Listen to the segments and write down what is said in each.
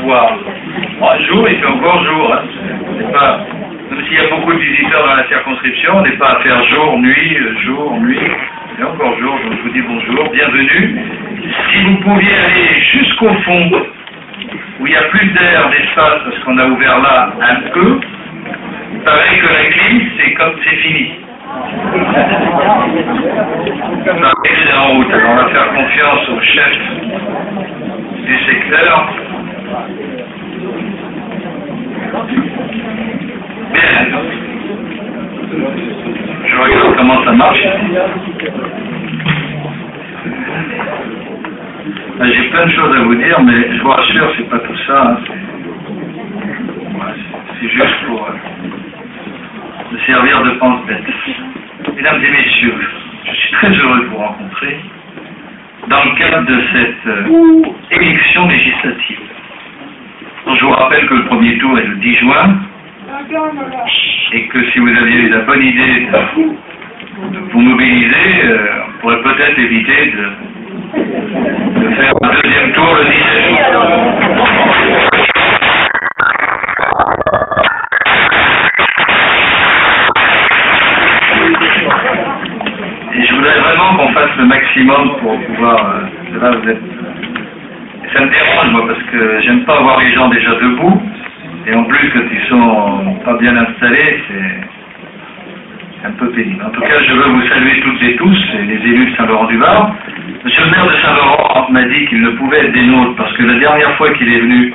voir. Bon, jour, il fait encore jour. Hein. C'est pas... Même s'il y a beaucoup de visiteurs dans la circonscription, on n'est pas à faire jour, nuit. Il y a encore jour, donc je vous dis bonjour, bienvenue. Si vous pouviez aller jusqu'au fond, où il y a plus d'air, d'espace, parce qu'on a ouvert là un peu, il paraît que la clim, c'est comme c'est fini. C'est en route, alors on va faire confiance au chef du secteur. Bien. Je regarde comment ça marche. J'ai plein de choses à vous dire, mais je vous rassure, c'est pas tout ça. Hein. C'est juste pour me servir de pense-bête. Mesdames et messieurs, je suis très heureux de vous rencontrer dans le cadre de cette élection législative. Donc, je vous rappelle que le premier tour est le 10 juin et que si vous aviez eu la bonne idée de vous mobiliser, on pourrait peut-être éviter de faire un deuxième tour le 17 juin. Et je voudrais vraiment qu'on fasse le maximum pour pouvoir... là, vous êtes... Ça me dérange, moi, parce que j'aime pas voir les gens déjà debout. Et en plus, quand ils sont pas bien installés, c'est un peu pénible. En tout cas, je veux vous saluer toutes et tous, les élus de Saint-Laurent-du-Var. Monsieur le maire de Saint-Laurent m'a dit qu'il ne pouvait être des nôtres, parce que la dernière fois qu'il est venu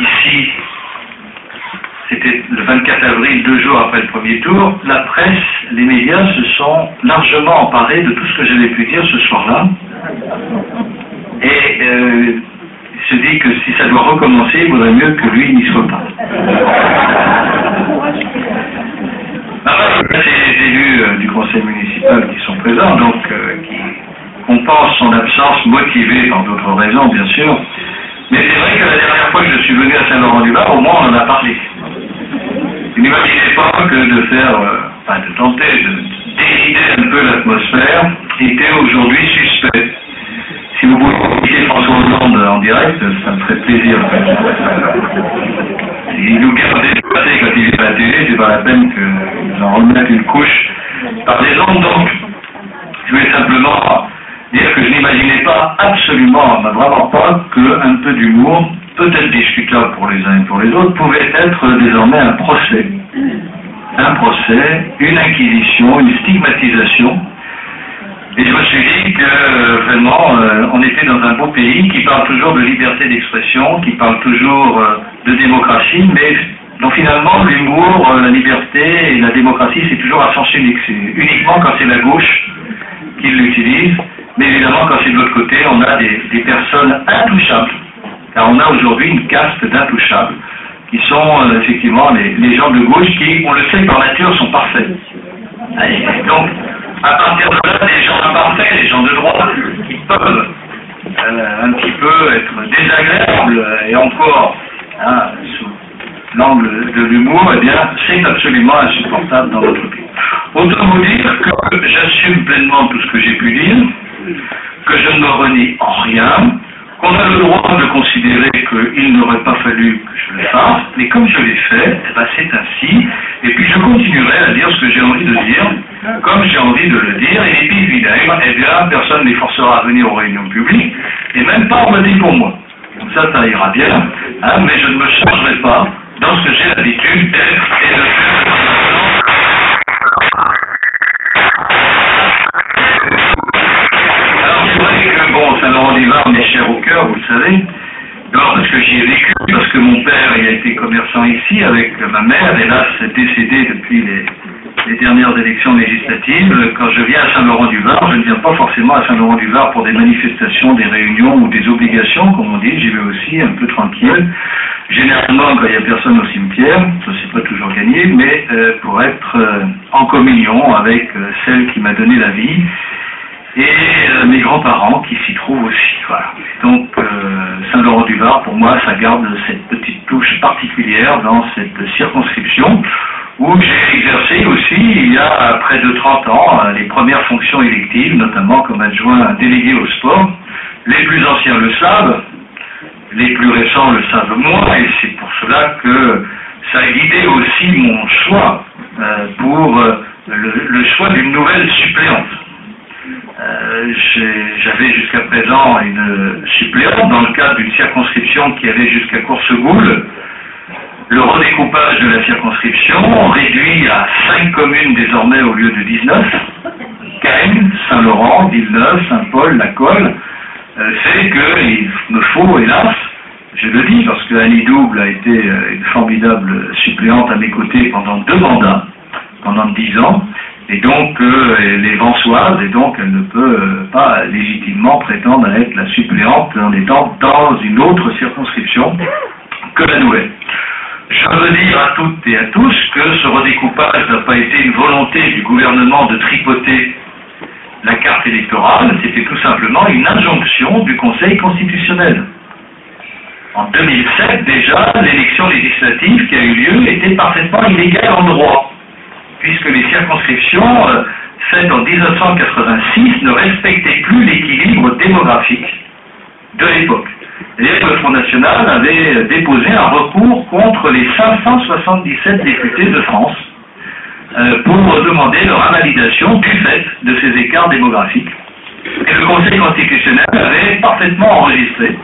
ici, c'était le 24 avril, 2 jours après le premier tour, la presse, les médias se sont largement emparés de tout ce que j'avais pu dire ce soir-là. Et il se dit que si ça doit recommencer, il vaudrait mieux que lui n'y soit pas. C'est les élus du conseil municipal qui sont présents, donc qui compensent son absence, motivée par d'autres raisons, bien sûr. Mais c'est vrai que la dernière fois que je suis venu à Saint-Laurent-du-Var, au moins on en a parlé. Il n'imaginait pas que de faire, de tenter de dérider un peu l'atmosphère était aujourd'hui suspect. Si vous voulez inviter François Hollande en direct, ça me ferait plaisir. Il nous gardait dépassé quand il est à la télé, c'est pas la peine que j'en remette une couche par les ondes. Donc, je voulais simplement dire que je n'imaginais pas absolument, vraiment pas, qu'un peu d'humour, peut-être discutable pour les uns et pour les autres, pouvait être désormais un procès. Un procès, une inquisition, une stigmatisation. Et je me suis dit que vraiment, on était dans un beau pays qui parle toujours de liberté d'expression, qui parle toujours de démocratie, mais dont finalement l'humour, la liberté et la démocratie, c'est toujours à sens unique. C'est uniquement quand c'est la gauche qui l'utilise, mais évidemment quand c'est de l'autre côté, on a des personnes intouchables. Car on a aujourd'hui une caste d'intouchables, qui sont effectivement les gens de gauche qui, on le sait par nature, sont parfaits. Et donc, à partir de là, les gens imparfaits, les gens de droite, qui peuvent un petit peu être désagréables, et encore, sous l'angle de l'humour, eh bien, c'est absolument insupportable dans notre pays. Autant vous dire que j'assume pleinement tout ce que j'ai pu dire, que je ne me renie en rien, qu'on a le droit de considérer qu'il n'aurait pas fallu que je le fasse, mais comme je l'ai fait, eh ben c'est ainsi, et puis je continuerai à dire ce que j'ai envie de dire, comme j'ai envie de le dire, et puis évidemment, eh bien, personne ne les forcera à venir aux réunions publiques, et même pas en voter pour moi. Comme ça ira bien, mais je ne me changerai pas dans ce que j'ai l'habitude d'être et de faire. Saint-Laurent-du-Var m'est cher au cœur, vous le savez. D'abord parce que j'y ai vécu, parce que mon père il a été commerçant ici avec ma mère, hélas décédée depuis les dernières élections législatives. Quand je viens à Saint-Laurent-du-Var, je ne viens pas forcément à Saint-Laurent-du-Var pour des manifestations, des réunions ou des obligations, comme on dit, j'y vais aussi un peu tranquille. Généralement, quand il n'y a personne au cimetière, ça c'est pas toujours gagné, mais pour être en communion avec celle qui m'a donné la vie, et mes grands-parents qui s'y trouvent aussi. Voilà. Donc Saint-Laurent-du-Var, pour moi, ça garde cette petite touche particulière dans cette circonscription où j'ai exercé aussi, il y a près de 30 ans, les premières fonctions électives, notamment comme adjoint délégué au sport. Les plus anciens le savent, les plus récents le savent moins, et c'est pour cela que ça a guidé aussi mon choix pour le choix d'une nouvelle suppléante. J'avais jusqu'à présent une suppléante dans le cadre d'une circonscription qui allait jusqu'à Coursegoule. Le redécoupage de la circonscription, réduit à 5 communes désormais au lieu de 19, Cagnes, Saint-Laurent, Villeneuve, Saint-Paul, La Colle, fait qu'il me faut, hélas, je le dis, parce que Annie Double a été une formidable suppléante à mes côtés pendant 2 mandats, pendant 10 ans, et donc elle est vansoise, et donc elle ne peut pas légitimement prétendre à être la suppléante en étant dans une autre circonscription que la nouvelle. Je veux dire à toutes et à tous que ce redécoupage n'a pas été une volonté du gouvernement de tripoter la carte électorale, c'était tout simplement une injonction du Conseil constitutionnel. En 2007, déjà, l'élection législative qui a eu lieu était parfaitement illégale en droit, puisque les circonscriptions faites en 1986 ne respectaient plus l'équilibre démographique de l'époque. D'ailleurs, le Front National avait déposé un recours contre les 577 députés de France pour demander leur invalidation du fait de ces écarts démographiques. Et le Conseil constitutionnel avait parfaitement enregistré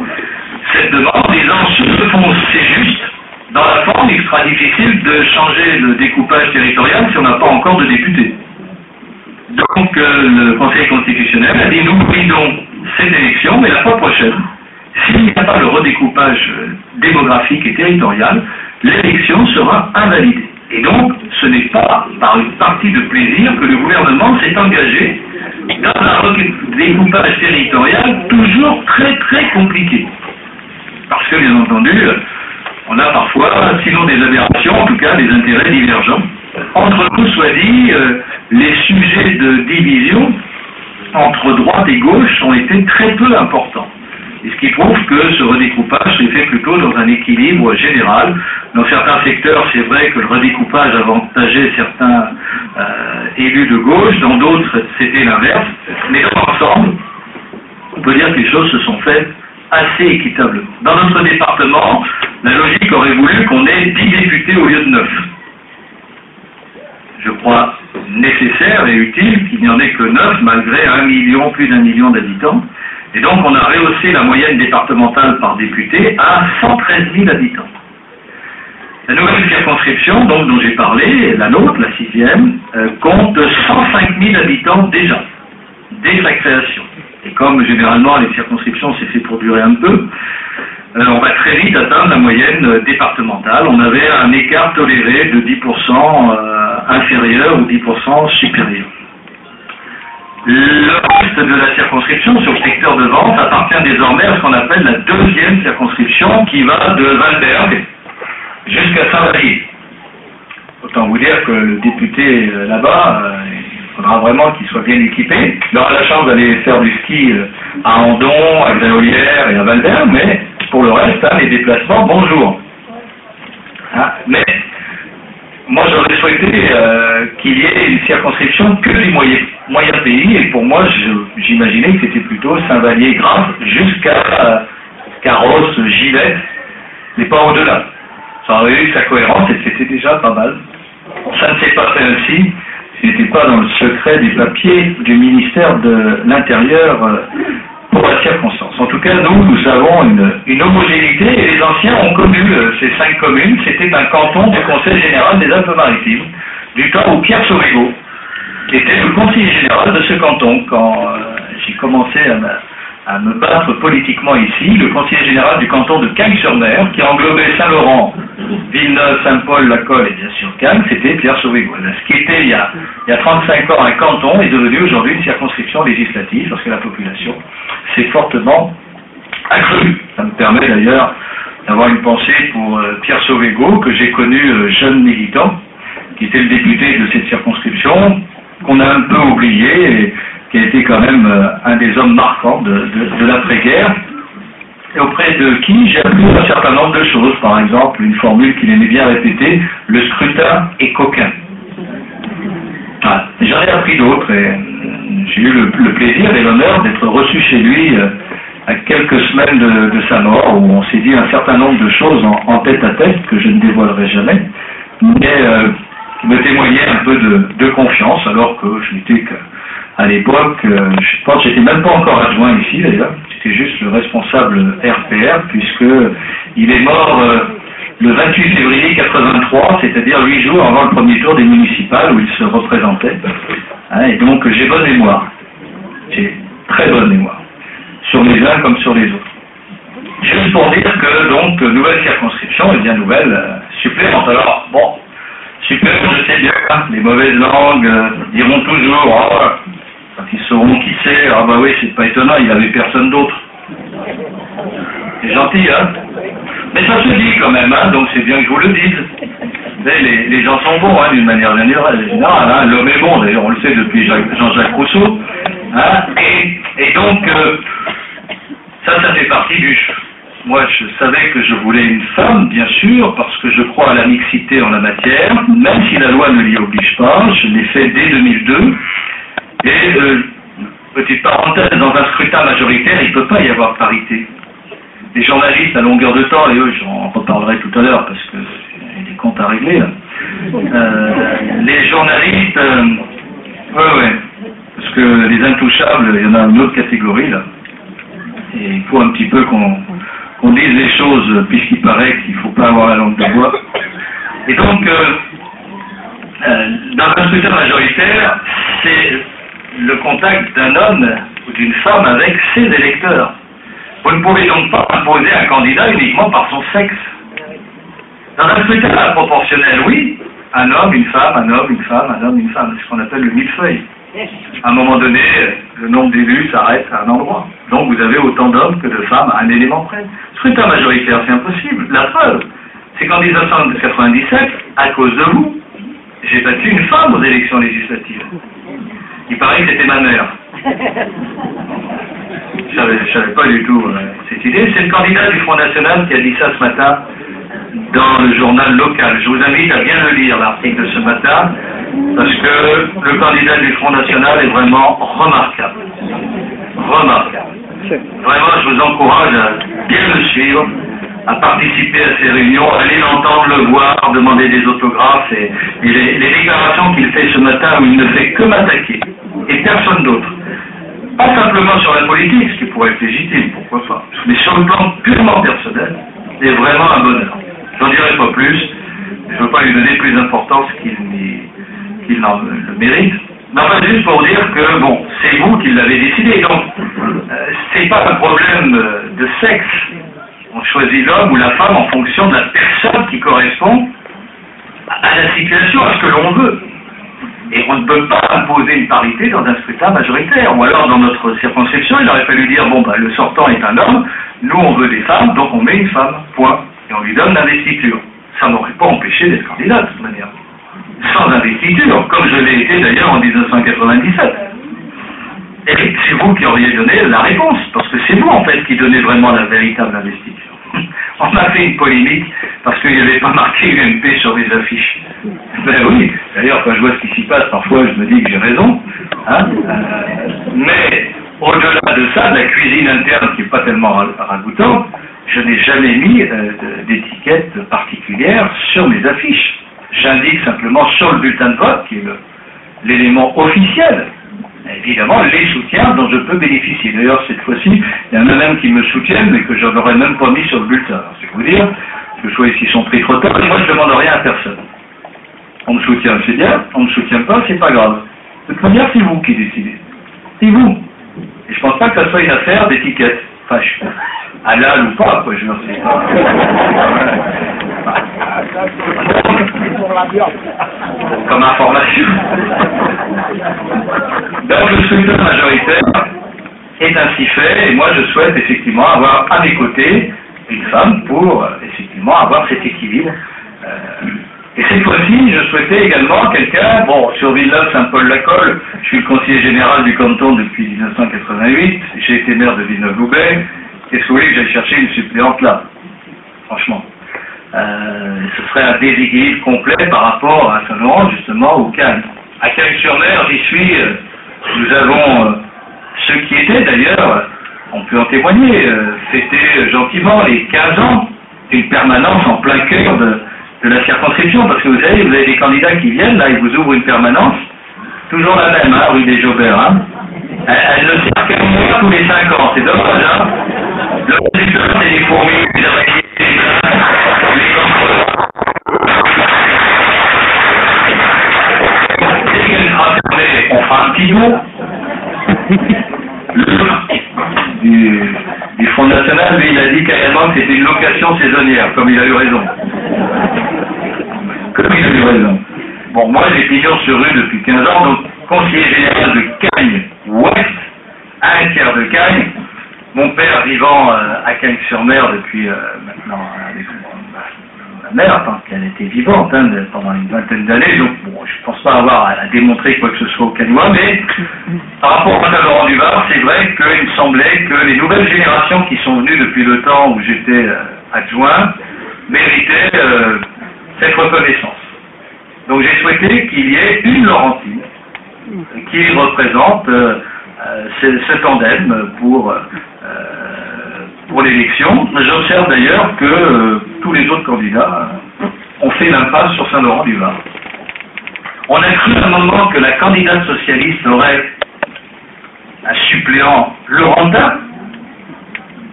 cette demande en disant ce fond c'est juste, dans la forme il sera difficile de changer le découpage territorial si on n'a pas encore de députés. Donc le Conseil constitutionnel a dit nous validons cette élection, mais la fois prochaine, s'il n'y a pas le redécoupage démographique et territorial, l'élection sera invalidée. Et donc, ce n'est pas par une partie de plaisir que le gouvernement s'est engagé dans un redécoupage territorial toujours très très compliqué. Parce que, bien entendu, on a parfois, sinon des aberrations, en tout cas des intérêts divergents. Entre nous, soit dit, les sujets de division entre droite et gauche ont été très peu importants. Et ce qui prouve que ce redécoupage s'est fait plutôt dans un équilibre général. Dans certains secteurs, c'est vrai que le redécoupage avantageait certains élus de gauche, dans d'autres, c'était l'inverse. Mais dans l'ensemble, on peut dire que les choses se sont faites assez équitablement. Dans notre département, la logique aurait voulu qu'on ait 10 députés au lieu de 9. Je crois nécessaire et utile qu'il n'y en ait que 9, malgré plus d'1 million d'habitants. Et donc on a rehaussé la moyenne départementale par député à 113 000 habitants. La nouvelle circonscription, donc, dont j'ai parlé, la nôtre, la 6e, compte 105 000 habitants déjà, dès sa création. Et comme généralement les circonscriptions c'est fait pour durer un peu, on va très vite atteindre la moyenne départementale. On avait un écart toléré de 10% inférieur ou 10% supérieur. Le reste de la circonscription sur le secteur de vente appartient désormais à ce qu'on appelle la 2e circonscription qui va de Valberg jusqu'à Saint-Vallier. Autant vous dire que le député là-bas, il faudra vraiment qu'il soit bien équipé. Il aura la chance d'aller faire du ski à Andon, à Grenollers et à Valberg, mais pour le reste, les déplacements, bonjour. Mais moi j'aurais souhaité qu'il y ait une circonscription que du moyen pays, et pour moi j'imaginais que c'était plutôt Saint-Vallier-Graves jusqu'à Carros, Givet, mais pas au-delà. Ça aurait eu sa cohérence et c'était déjà pas mal. Ça ne s'est pas fait ainsi, ce n'était pas dans le secret des papiers du ministère de l'Intérieur pour la circonstance. En tout cas, nous avons une homogénéité, et les anciens ont connu ces 5 communes. C'était un canton du Conseil général des Alpes-Maritimes, du temps où Pierre Sauvégot était le conseiller général de ce canton. Quand j'ai commencé à me battre politiquement ici, le conseiller général du canton de Cagnes-sur-Mer, qui englobait Saint-Laurent, Villeneuve, Saint-Paul, La Colle et bien sûr Cagnes, c'était Pierre Sauvégot. Ce qui était il y a 35 ans un canton est devenu aujourd'hui une circonscription législative, parce que la population s'est fortement accrue. Ça me permet d'ailleurs d'avoir une pensée pour Pierre Sauvégot, que j'ai connu jeune militant, qui était le député de cette circonscription, qu'on a un peu oublié, et qui a été quand même un des hommes marquants de l'après-guerre, et auprès de qui j'ai appris un certain nombre de choses. Par exemple, une formule qu'il aimait bien répéter, le scrutin est coquin. J'en ai appris d'autres, et j'ai eu le plaisir et l'honneur d'être reçu chez lui à quelques semaines de sa mort, où on s'est dit un certain nombre de choses en tête à tête que je ne dévoilerai jamais, mais qui me témoignaient un peu de confiance, alors que je n'étais qu'à l'époque, je pense que j'étais même pas encore adjoint ici d'ailleurs, j'étais juste le responsable RPR, puisque il est mort le 28 février 83, c'est-à-dire 8 jours avant le premier tour des municipales où il se représentait. Hein, et donc j'ai bonne mémoire, j'ai très bonne mémoire, sur les uns comme sur les autres. Juste pour dire que donc nouvelle circonscription, et bien nouvelle suppléante. Alors bon, suppléante, je sais bien, les mauvaises langues diront toujours, oh, quand ils sauront qui c'est, ah bah oui, c'est pas étonnant, il avait personne d'autre. C'est gentil, hein? Mais ça se dit quand même, hein, donc c'est bien que je vous le dise. Les gens sont bons, hein, d'une manière générale, hein, l'homme est bon, d'ailleurs on le sait depuis Jean-Jacques Rousseau. Hein, et donc, ça fait partie du... Moi, je savais que je voulais une femme, bien sûr, parce que je crois à la mixité en la matière, même si la loi ne l'y oblige pas. Je l'ai fait dès 2002. Et, petite parenthèse, dans un scrutin majoritaire, il ne peut pas y avoir parité. Les journalistes à longueur de temps, et eux, j'en reparlerai tout à l'heure, parce que il y a des comptes à régler, là. Les journalistes... ouais. Parce que les intouchables, il y en a une autre catégorie, là. Et il faut un petit peu qu'on dise les choses, puisqu'il paraît qu'il ne faut pas avoir la langue de bois. Et donc, dans un scrutin majoritaire, c'est le contact d'un homme ou d'une femme avec ses électeurs. Vous ne pouvez donc pas imposer un candidat uniquement par son sexe. Dans un scrutin proportionnel, oui, un homme, une femme, un homme, une femme, un homme, une femme, c'est ce qu'on appelle le millefeuille. À un moment donné, le nombre d'élus s'arrête à un endroit. Donc vous avez autant d'hommes que de femmes à un élément près. Scrutin majoritaire, c'est impossible. La preuve, c'est qu'en 1997, à cause de vous, j'ai battu une femme aux élections législatives. Il paraît que c'était ma mère. Je savais pas du tout cette idée. C'est le candidat du Front National qui a dit ça ce matin dans le journal local. Je vous invite à bien le lire, l'article de ce matin, parce que le candidat du Front National est vraiment remarquable. Remarquable. Vraiment, je vous encourage à bien le suivre, à participer à ces réunions, à aller l'entendre, le voir, demander des autographes, et les déclarations qu'il fait ce matin où il ne fait que m'attaquer, et personne d'autre. Pas simplement sur la politique, ce qui pourrait être légitime, pourquoi pas, mais sur le plan purement personnel, c'est vraiment un bonheur. J'en dirai pas plus, je ne veux pas lui donner plus d'importance qu'il n'en le mérite. Mais enfin, juste pour dire que, bon, c'est vous qui l'avez décidé, donc, c'est pas un problème de sexe. On choisit l'homme ou la femme en fonction de la personne qui correspond à la situation, à ce que l'on veut. Et on ne peut pas imposer une parité dans un scrutin majoritaire. Ou alors, dans notre circonscription, il aurait fallu dire, bon, bah, le sortant est un homme, nous on veut des femmes, donc on met une femme, point. Et on lui donne l'investiture. Ça n'aurait pas empêché d'être candidat, de toute manière. Sans investiture, comme je l'ai été d'ailleurs en 1997. Et c'est vous qui auriez donné la réponse, parce que c'est vous en fait qui donnez vraiment la véritable investiture. On a fait une polémique parce qu'il n'y avait pas marqué UMP sur les affiches. Ben oui, d'ailleurs quand je vois ce qui s'y passe, parfois je me dis que j'ai raison. Hein, mais au-delà de ça, de la cuisine interne qui n'est pas tellement ragoûtante, je n'ai jamais mis d'étiquette particulière sur mes affiches. J'indique simplement sur le bulletin de vote, qui est l'élément officiel, évidemment, les soutiens dont je peux bénéficier. D'ailleurs, cette fois-ci, il y en a même qui me soutiennent, mais que je n'aurais même pas mis sur le bulletin. Alors, c'est vous dire que soit ils s'y sont pris trop tard, et moi je ne demande rien à personne. On me soutient, c'est bien, on ne me soutient pas, c'est pas grave. De toute manière, c'est vous qui décidez. C'est vous. Et je pense pas que ça soit une affaire d'étiquette. Enfin, halal ou pas, quoi, je ne sais pas. Comme information. Donc le scrutin majoritaire est ainsi fait, et moi je souhaite effectivement avoir à mes côtés une femme pour effectivement avoir cet équilibre. Et cette fois-ci, je souhaitais également quelqu'un, bon, sur Villeneuve-Saint-Paul-la-Colle, je suis le conseiller général du canton depuis 1988, j'ai été maire de Villeneuve-Loubet. Qu'est-ce que vous voulez que j'aille chercher une suppléante là? Franchement. Ce serait un déséquilibre complet par rapport à Saint-Laurent, justement, au Cannes. À Cagnes-sur-Mer, j'y suis, nous avons ceux qui étaient d'ailleurs on peut en témoigner, fêter gentiment les 15 ans d'une permanence en plein cœur de la circonscription, parce que vous savez, vous avez des candidats qui viennent, là, ils vous ouvrent une permanence, toujours la même, hein, rue des Jaubert, hein. Elle ne sert qu'à mourir tous les 5 ans, c'est dommage, hein. Le résultat, c'est les fourmis, les araignées, les cancres. Dès qu'elle sera fermée, on fera un petit mot. Du Front National, lui, il a dit carrément que c'était une location saisonnière, comme il a eu raison. Bon, moi, j'ai pignon sur rue depuis 15 ans, donc conseiller général de Cagnes-Ouest, à un tiers de Cagnes, mon père vivant à Cagnes-sur-Mer depuis maintenant, avec ma mère, tant qu'elle était vivante, hein, pendant une vingtaine d'années, donc bon, je ne pense pas avoir à démontrer quoi que ce soit au Cagnois, mais par rapport à Saint-Laurent-du-Var, c'est vrai qu'il me semblait que les nouvelles générations qui sont venues depuis le temps où j'étais adjoint méritaient cette reconnaissance. Donc j'ai souhaité qu'il y ait une Laurentine qui représente ce tandem pour l'élection. J'observe d'ailleurs que tous les autres candidats ont fait l'impasse sur Saint-Laurent-du-Var. On a cru à un moment que la candidate socialiste aurait un suppléant laurentin,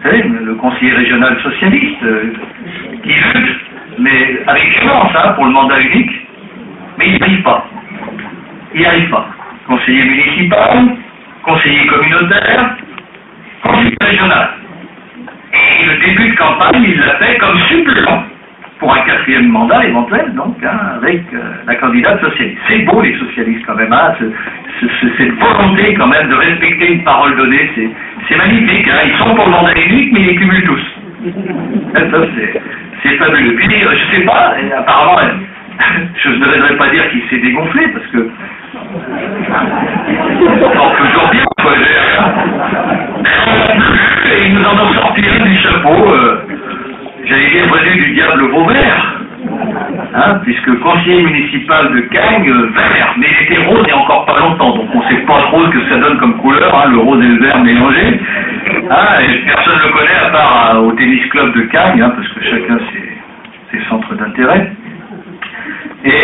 vous savez, le conseiller régional socialiste, qui lutte, mais avec violence, hein, pour le mandat unique, mais il n'y arrive pas. Il n'y arrive pas. Conseiller municipal, conseiller communautaire, conseiller régional. Et le début de campagne, il l'a fait comme suppléant pour un 4e mandat éventuel, donc, hein, avec la candidate socialiste. C'est beau les socialistes quand même, hein, cette volonté quand même de respecter une parole donnée, c'est magnifique, hein, ils sont pour le mandat unique, mais ils les cumulent tous. Ça, c'est fabuleux. Puis, je sais pas, apparemment, je ne devrais pas dire qu'il s'est dégonflé, parce que on peut toujours bien, quoi. Et ils nous en ont sorti du chapeau, j'allais dire venu du diable Vauvert, hein, puisque conseiller municipal de Cagnes, vert, mais il était rose il y a encore pas longtemps, donc on ne sait pas trop ce que ça donne comme couleur, hein, le rose et le vert mélangés. Hein, et personne ne le connaît à part au tennis club de Cagnes, hein, parce que chacun ses centres d'intérêt. Et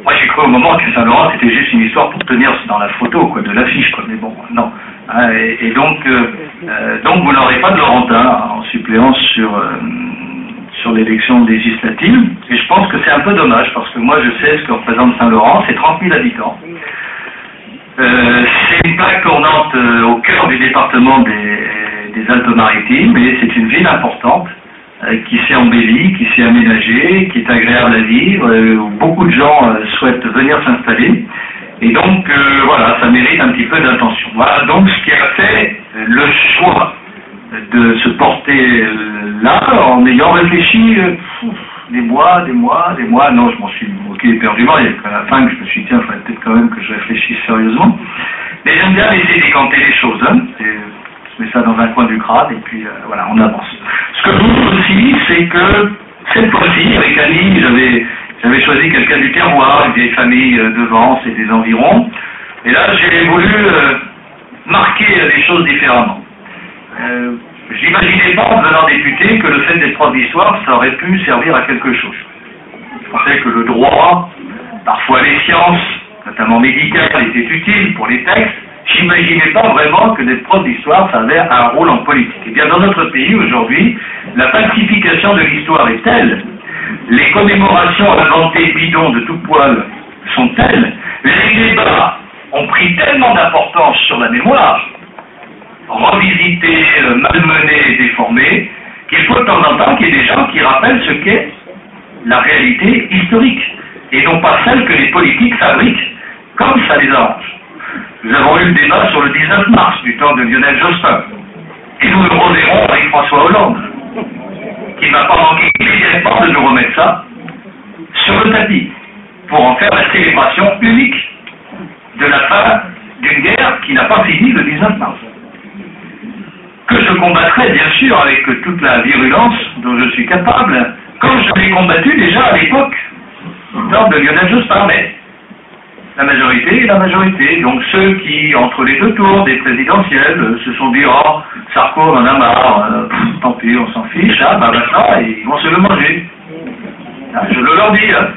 moi j'ai cru au moment que Saint-Laurent c'était juste une histoire pour tenir dans la photo, quoi, de l'affiche, quoi, mais bon, non. Hein, et donc vous n'aurez pas de Laurentin en suppléance sur l'élection législative, et je pense que c'est un peu dommage, parce que moi je sais ce que représente Saint-Laurent, c'est 30 000 habitants. C'est une plaque tournante au cœur du département des Alpes-Maritimes, et c'est une ville importante qui s'est embellie, qui s'est aménagée, qui est agréable à vivre, où beaucoup de gens souhaitent venir s'installer. Et donc, voilà, ça mérite un petit peu d'attention. Voilà donc ce qui a fait le choix de se porter là, en ayant réfléchi des mois, non, je m'en suis moqué éperdument, et à la fin que je me suis dit, tiens, il faudrait peut-être quand même que je réfléchisse sérieusement. Mais j'aime bien laisser décanter les choses, hein. Je mets ça dans un coin du crâne, et puis voilà, on avance. Ce que je vous dis aussi, c'est que cette fois-ci, avec Annie, j'avais choisi quelqu'un du terroir, une vieille famille de Vence et des environs, et là j'ai voulu marquer les choses différemment. Je n'imaginais pas, en devenant député, que le fait d'être prof d'histoire, ça aurait pu servir à quelque chose. Je pensais que le droit, parfois les sciences, notamment médicales, étaient utiles pour les textes. J'imaginais pas vraiment que d'être prof d'histoire, ça avait un rôle en politique. Et bien dans notre pays aujourd'hui, la falsification de l'histoire est telle, les commémorations inventées bidons de tout poil sont telles, les débats ont pris tellement d'importance sur la mémoire, revisitée, malmenée, déformée, qu'il faut de temps en temps qu'il y ait des gens qui rappellent ce qu'est la réalité historique, et non pas celle que les politiques fabriquent, comme ça les arrange. Nous avons eu le débat sur le 19 mars, du temps de Lionel Jospin, et nous le reverrons avec François Hollande, qui ne m'a pas manqué immédiatement de nous remettre ça sur le tapis, pour en faire la célébration unique de la fin d'une guerre qui n'a pas fini le 19 mars. Que je combattrai bien sûr avec toute la virulence dont je suis capable, comme je l'ai combattu déjà à l'époque, lors de Lionel Jospin, mais La majorité est la majorité. Donc ceux qui, entre les deux tours des présidentielles, se sont dit « Oh, Sarko, on en a marre, tant pis, on s'en fiche, hein, bah maintenant, ils vont se le manger. » Je le leur dis. Hein.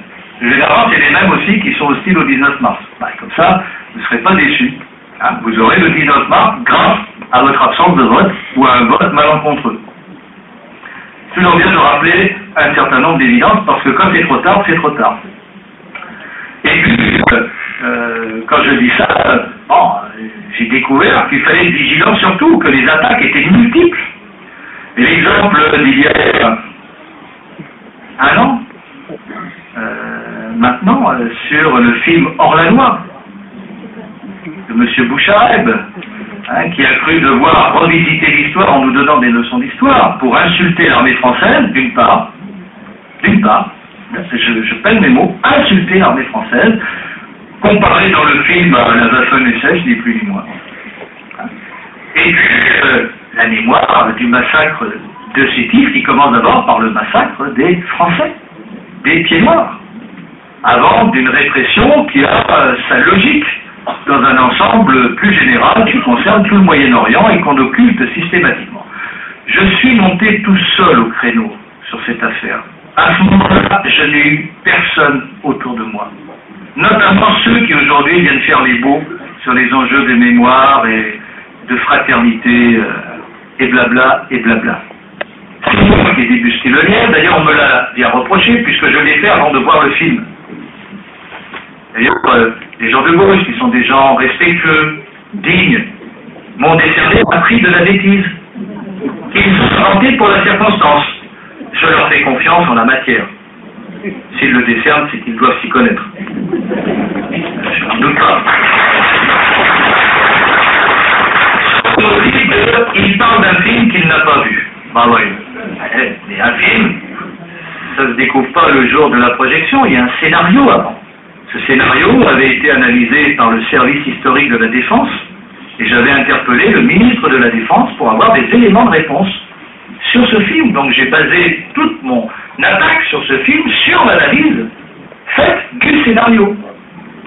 Généralement, c'est les mêmes aussi qui sont hostiles au 19 mars. Bah, comme ça, vous ne serez pas déçus. Hein. Vous aurez le 19 mars grâce à votre absence de vote ou à un vote malencontreux. C'est toujours bien de rappeler un certain nombre d'évidences parce que quand c'est trop tard, c'est trop tard. Et puis, quand je dis ça, bon, j'ai découvert qu'il fallait être vigilant surtout, que les attaques étaient multiples. Et l'exemple d'il y a un an, maintenant, sur le film Hors-la-loi, de M. Bouchareb, hein, qui a cru devoir revisiter l'histoire en nous donnant des leçons d'histoire pour insulter l'armée française, d'une part, je pèle mes mots, insulter l'armée française, comparé dans le film à la Waffen-SS, ni plus ni moins. Et puis, la mémoire du massacre de Sétif, qui commence d'abord par le massacre des Français, des pieds noirs, avant d'une répression qui a sa logique dans un ensemble plus général qui concerne tout le Moyen-Orient et qu'on occulte systématiquement. Je suis monté tout seul au créneau sur cette affaire. À ce moment-là, je n'ai eu personne autour de moi. Notamment ceux qui aujourd'hui viennent faire les beaux sur les enjeux de mémoire et de fraternité et blabla et blabla. C'est moi qui ai débusqué le lien, d'ailleurs on me l'a bien reproché puisque je l'ai fait avant de voir le film. D'ailleurs, les gens de gauche qui sont des gens respectueux, dignes, m'ont décerné un prix de la bêtise qu'ils ont inventé pour la circonstance. Je leur fais confiance en la matière. S'ils le décernent, c'est qu'ils doivent s'y connaître. Je n'en doute pas. Il parle d'un film qu'il n'a pas vu. Bah oui. Mais un film, ça ne se découvre pas le jour de la projection, il y a un scénario avant. Ce scénario avait été analysé par le service historique de la Défense et j'avais interpellé le ministre de la Défense pour avoir des éléments de réponse sur ce film. Donc j'ai basé toute mon attaque sur ce film sur l'analyse faite du scénario.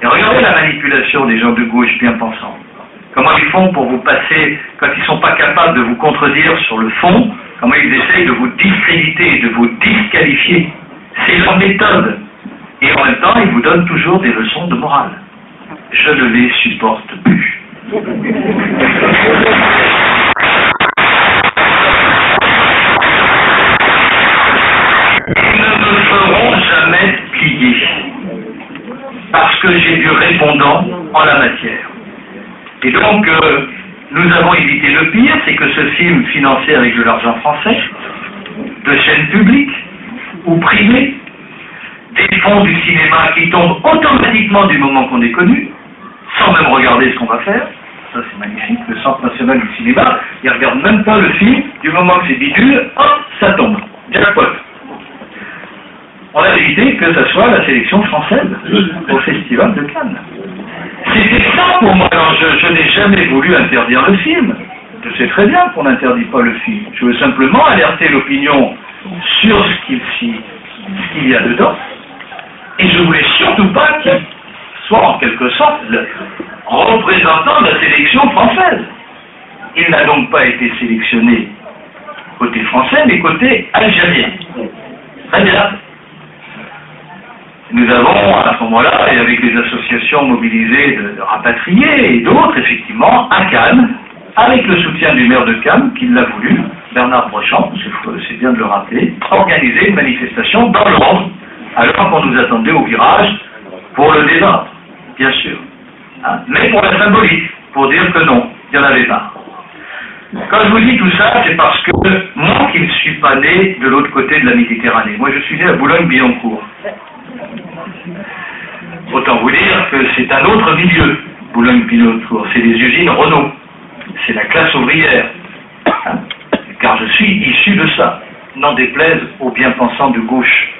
Et regardez la manipulation des gens de gauche bien pensants. Comment ils font pour vous passer, quand ils ne sont pas capables de vous contredire sur le fond, comment ils essayent de vous discréditer, de vous disqualifier. C'est leur méthode. Et en même temps, ils vous donnent toujours des leçons de morale. Je ne les supporte plus. Ils ne me feront jamais plier. Parce que j'ai du répondant en la matière. Et donc, nous avons évité le pire, c'est que ce film financé avec de l'argent français, de chaînes publiques ou privées, des fonds du cinéma qui tombent automatiquement du moment qu'on est connu, sans même regarder ce qu'on va faire. Ça c'est magnifique, le Centre national du cinéma, il ne regarde même pas le film, du moment que c'est bidule, hop, ça tombe. Jackpot. On a évité que ça soit la sélection française au Festival de Cannes. C'était ça pour moi l'enjeu. Je n'ai jamais voulu interdire le film. Je sais très bien qu'on n'interdit pas le film. Je veux simplement alerter l'opinion sur ce qu'il y a dedans. Et je voulais surtout pas qu'il soit en quelque sorte le représentant de la sélection française. Il n'a donc pas été sélectionné côté français, mais côté algérien. Très bien. Nous avons, à ce moment-là, et avec les associations mobilisées de rapatriés et d'autres, effectivement, à Cannes, avec le soutien du maire de Cannes, qui l'a voulu, Bernard Brochant, c'est bien de le rappeler, organiser une manifestation dans l'ordre, alors qu'on nous attendait au virage pour le désordre, bien sûr. Hein, mais pour la symbolique, pour dire que non, il n'y en avait pas. Quand je vous dis tout ça, c'est parce que moi qui ne suis pas né de l'autre côté de la Méditerranée, moi je suis né à Boulogne-Billancourt. Autant vous dire que c'est un autre milieu, Boulogne-Billancourt, c'est les usines Renault, c'est la classe ouvrière, hein, car je suis issu de ça, n'en déplaise aux bien-pensants de gauche.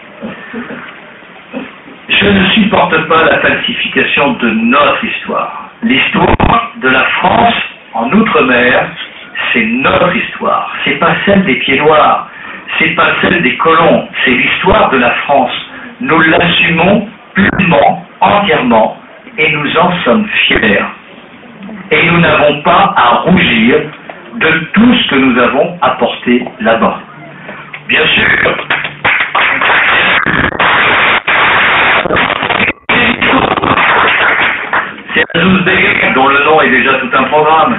Je ne supporte pas la falsification de notre histoire. L'histoire de la France en Outre-mer, c'est notre histoire, c'est pas celle des pieds noirs, c'est pas celle des colons, c'est l'histoire de la France. Nous l'assumons pleinement, entièrement, et nous en sommes fiers. Et nous n'avons pas à rougir de tout ce que nous avons apporté là-bas. Bien sûr, c'est Azouz Begg, dont le nom est déjà tout un programme,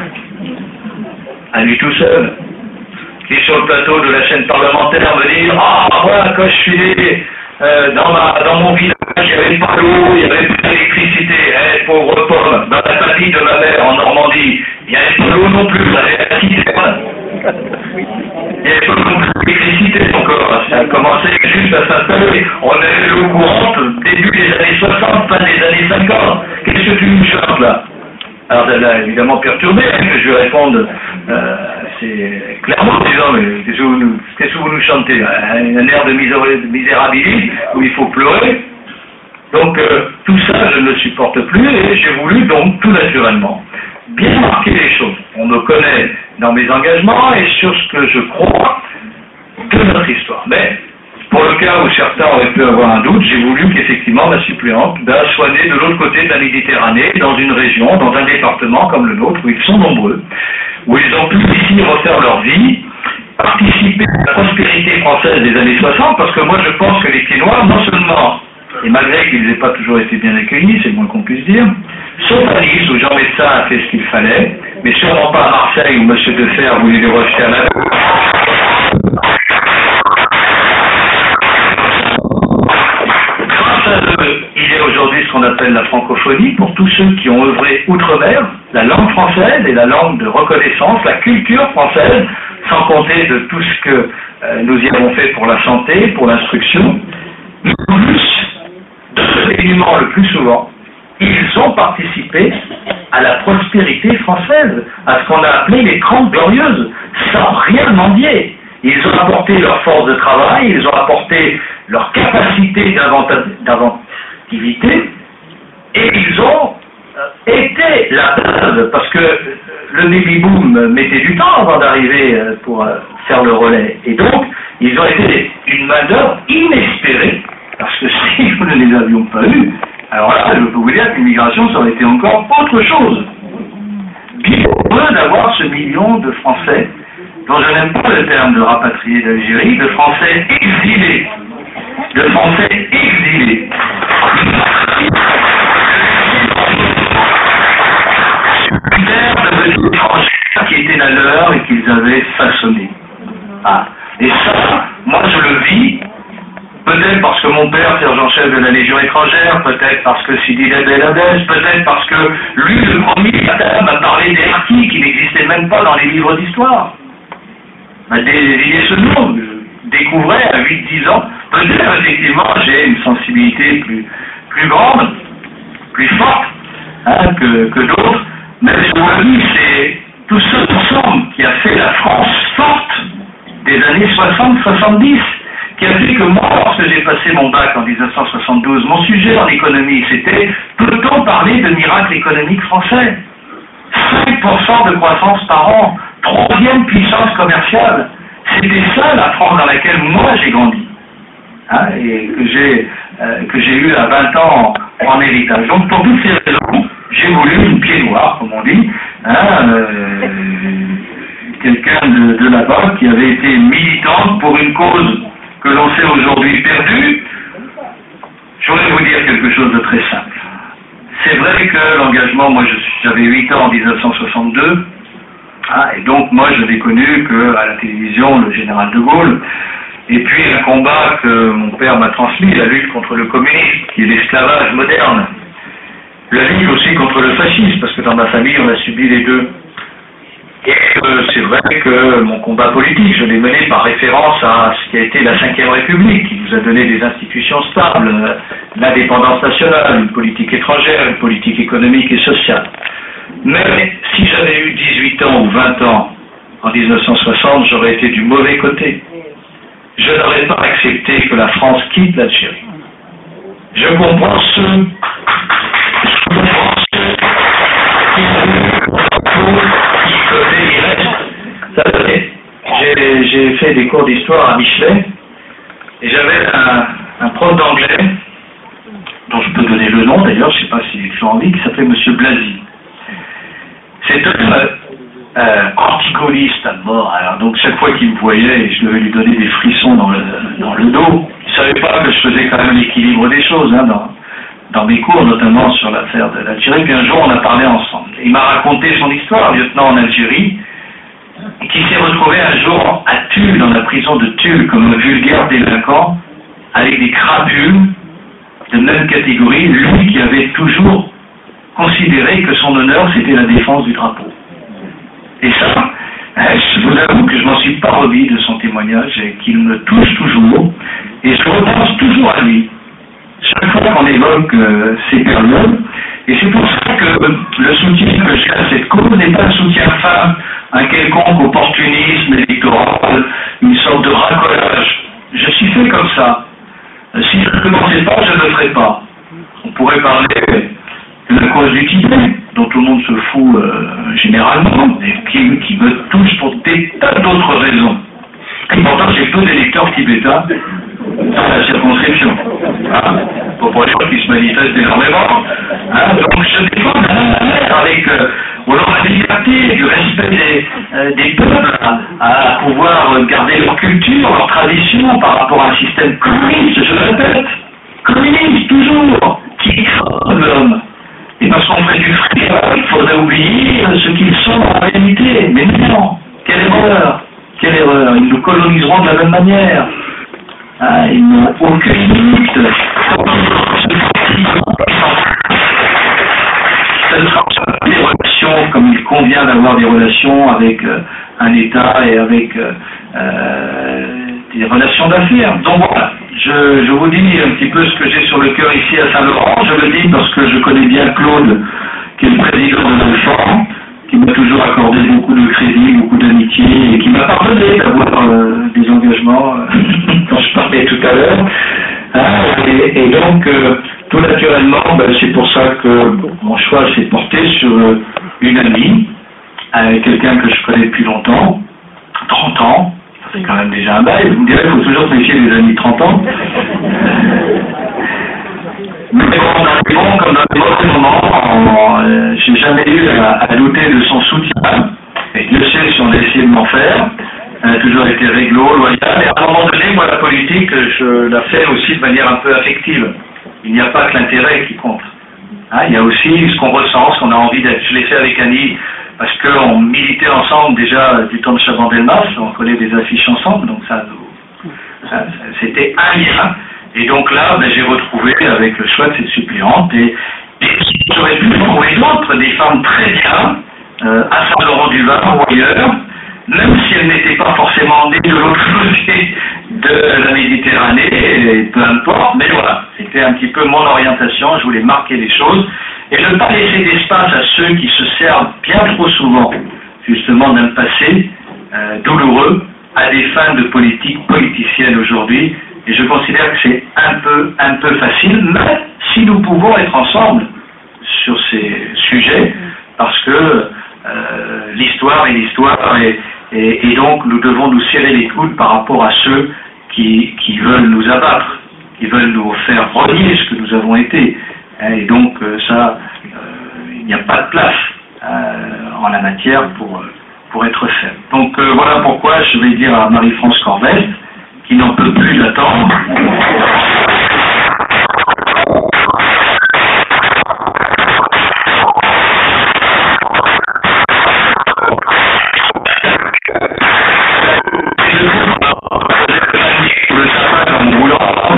à lui tout seul, qui est sur le plateau de la chaîne parlementaire me dire « Ah, moi, quand je suis né dans mon village, il n'y avait pas d'eau, il n'y avait pas d'électricité. Pauvre pomme, dans la famille de ma mère en Normandie, il n'y avait pas d'eau non plus, ça avait la citerne. Il n'y avait pas non plus d'électricité encore. Ça a commencé juste à s'installer. On avait l'eau courante début des années 60, fin des années 50. Qu'est-ce que tu nous chantes là ?» Alors ça l'a évidemment perturbé, que je lui réponde c'est clairement en disant mais qu'est-ce que vous nous chantez là, un air de misérabilité où il faut pleurer. Donc tout ça je ne le supporte plus et j'ai voulu donc tout naturellement bien marquer les choses. On me connaît dans mes engagements et sur ce que je crois de notre histoire. Mais pour le cas où certains auraient pu avoir un doute, j'ai voulu qu'effectivement ma suppléante soit née de l'autre côté de la Méditerranée, dans une région, dans un département comme le nôtre, où ils sont nombreux, où ils ont pu ici refaire leur vie, participer à la prospérité française des années 60, parce que moi je pense que les pieds noirs, non seulement, et malgré qu'ils n'aient pas toujours été bien accueillis, c'est le moins qu'on puisse dire, sauf à Nice, où Jean Médecin a fait ce qu'il fallait, mais sûrement pas à Marseille, où M. Defer voulait les rejeter à la il y a aujourd'hui ce qu'on appelle la francophonie pour tous ceux qui ont œuvré outre-mer, la langue française et la langue de reconnaissance, la culture française, sans compter de tout ce que nous y avons fait pour la santé, pour l'instruction. Mais en plus de ce élément le plus souvent, ils ont participé à la prospérité française, à ce qu'on a appelé les 30 glorieuses, sans rien mendier. Ils ont apporté leur force de travail, ils ont apporté leur capacité d'inventivité, et ils ont été la base, parce que le baby-boom mettait du temps avant d'arriver pour faire le relais. Et donc, ils ont été une main-d'œuvre inespérée, parce que si nous ne les avions pas eus, alors là, je peux vous dire que l'immigration, ça aurait été encore autre chose. Bien heureux d'avoir ce million de Français, dont je n'aime pas le terme de rapatriés d'Algérie, de Français exilés. De Français exilés. De étrangers qui étaient la leur et qu'ils avaient façonné. Ah. Et ça, moi je le vis, peut-être parce que mon père, sergent-chef de la Légion étrangère, peut-être parce que Sidi Abdel Abbès, peut-être parce que lui, le premier, m'a parlé des harkis qui n'existaient même pas dans les livres d'histoire. Désigner ce nom, je découvrais à 8-10 ans, peut-être effectivement j'ai une sensibilité plus grande, plus forte que d'autres, mais je vous le dis, c'est tout ce ensemble qui a fait la France forte des années 60-70, qui a fait que moi, lorsque j'ai passé mon bac en 1972, mon sujet en économie, c'était peut-on parler de miracle économique français ? 5% de croissance par an, 3e puissance commerciale. C'était ça la France dans laquelle moi j'ai grandi. Et que j'ai eu à 20 ans en héritage. Donc pour toutes ces raisons, j'ai voulu une pied noir, comme on dit, quelqu'un de là-bas qui avait été militante pour une cause que l'on sait aujourd'hui perdue. Je voudrais vous dire quelque chose de très simple. C'est vrai que l'engagement, moi j'avais 8 ans en 1962, et donc moi je n'ai connu qu'à la télévision le général de Gaulle, et puis un combat que mon père m'a transmis, la lutte contre le communisme, qui est l'esclavage moderne, la lutte aussi contre le fascisme, parce que dans ma famille on a subi les deux. Et c'est vrai que mon combat politique, je l'ai mené par référence à ce qui a été la Ve République, qui nous a donné des institutions stables, l'indépendance nationale, une politique étrangère, une politique économique et sociale. Mais si j'avais eu 18 ans ou 20 ans en 1960, j'aurais été du mauvais côté. Je n'aurais pas accepté que la France quitte l'Algérie. Je comprends ceux j'ai fait des cours d'histoire à Michelet et j'avais un prof d'anglais dont je peux donner le nom d'ailleurs, je ne sais pas si tu as envie, qui s'appelait M. Blasi. C'est un antigaulliste à mort. Alors, donc chaque fois qu'il me voyait, je devais lui donner des frissons dans le dos. Il ne savait pas que je faisais quand même l'équilibre des choses hein, dans mes cours, notamment sur l'affaire de l'Algérie. Puis un jour, on a parlé ensemble. Il m'a raconté son histoire, lieutenant en Algérie, et qui s'est retrouvé un jour à Tulle, dans la prison de Tulle, comme un vulgaire délinquant, avec des crapules de même catégorie, lui qui avait toujours considéré que son honneur, c'était la défense du drapeau. Et ça, je vous avoue que je m'en suis pas remis de son témoignage et qu'il me touche toujours, et je repense toujours à lui. Chaque fois qu'on évoque ces périodes, et c'est pour ça que le soutien que j'ai à cette cause n'est pas un soutien fin, un quelconque opportunisme électoral, une sorte de racolage. Je suis fait comme ça. Si je ne le pensais pas, je ne le ferais pas. On pourrait parler de la cause du Tibet, dont tout le monde se fout généralement, et qui me touche pour des tas d'autres raisons. Et pourtant, j'ai peu d'électeurs tibétains dans la circonscription. Hein, pour les gens qui se manifestent énormément. Hein, donc je défends avec au nom de la liberté, du respect des peuples, à pouvoir garder leur culture, leur tradition par rapport à un système communiste, je le répète, communiste toujours, qui écrase l'homme. Et parce qu'on ferait du fric, il faudrait oublier ce qu'ils sont en réalité. Mais non, quelle erreur, quelle erreur. Ils nous coloniseront de la même manière. Ah, ils n'ont aucune limite. Des relations comme il convient d'avoir des relations avec un État et avec des relations d'affaires. Donc voilà, je vous dis un petit peu ce que j'ai sur le cœur ici à Saint-Laurent. Je le dis parce que je connais bien Claude, qui est le président de l'Enfant, qui m'a toujours accordé beaucoup de crédit, beaucoup d'amitié, et qui m'a pardonné d'avoir des engagements dont je parlais tout à l'heure. Et donc, tout naturellement, c'est pour ça que mon choix s'est porté sur une amie, quelqu'un que je connais depuis longtemps, 30 ans, ça fait quand même déjà un bail. Vous me direz, il faut toujours se méfier des amis de 30 ans. Mais bon, comme dans les mauvais moments, j'ai jamais eu à douter de son soutien. Et Dieu sait si on a essayé de m'en faire. Elle a toujours été réglo, loyale. Et à un moment donné, moi, la politique, je la fais aussi de manière un peu affective. Il n'y a pas que l'intérêt qui compte. Hein, il y a aussi ce qu'on ressent, ce qu'on a envie d'être. Je l'ai fait avec Annie parce qu'on militait ensemble déjà du temps de Chaban-Delmas. On collait des affiches ensemble, donc c'était un lien. Et donc là, j'ai retrouvé avec le choix de cette suppléante, et j'aurais pu trouver d'autres, des femmes très bien, à Saint-Laurent-du-Var ou ailleurs, même si elles n'étaient pas forcément nées de l'autre côté de la Méditerranée, et peu importe, mais voilà, c'était un petit peu mon orientation, je voulais marquer les choses, et ne pas laisser d'espace à ceux qui se servent bien trop souvent, justement, d'un passé douloureux, à des fins de politique politicienne aujourd'hui. Et je considère que c'est un peu facile, mais si nous pouvons être ensemble sur ces sujets, parce que l'histoire est l'histoire, et donc nous devons nous serrer les coudes par rapport à ceux qui veulent nous abattre, qui veulent nous faire renier ce que nous avons été. Et donc il n'y a pas de place en la matière pour être fait. Donc voilà pourquoi je vais dire à Marie-France Corvette, qui n'en peut plus d'attendre.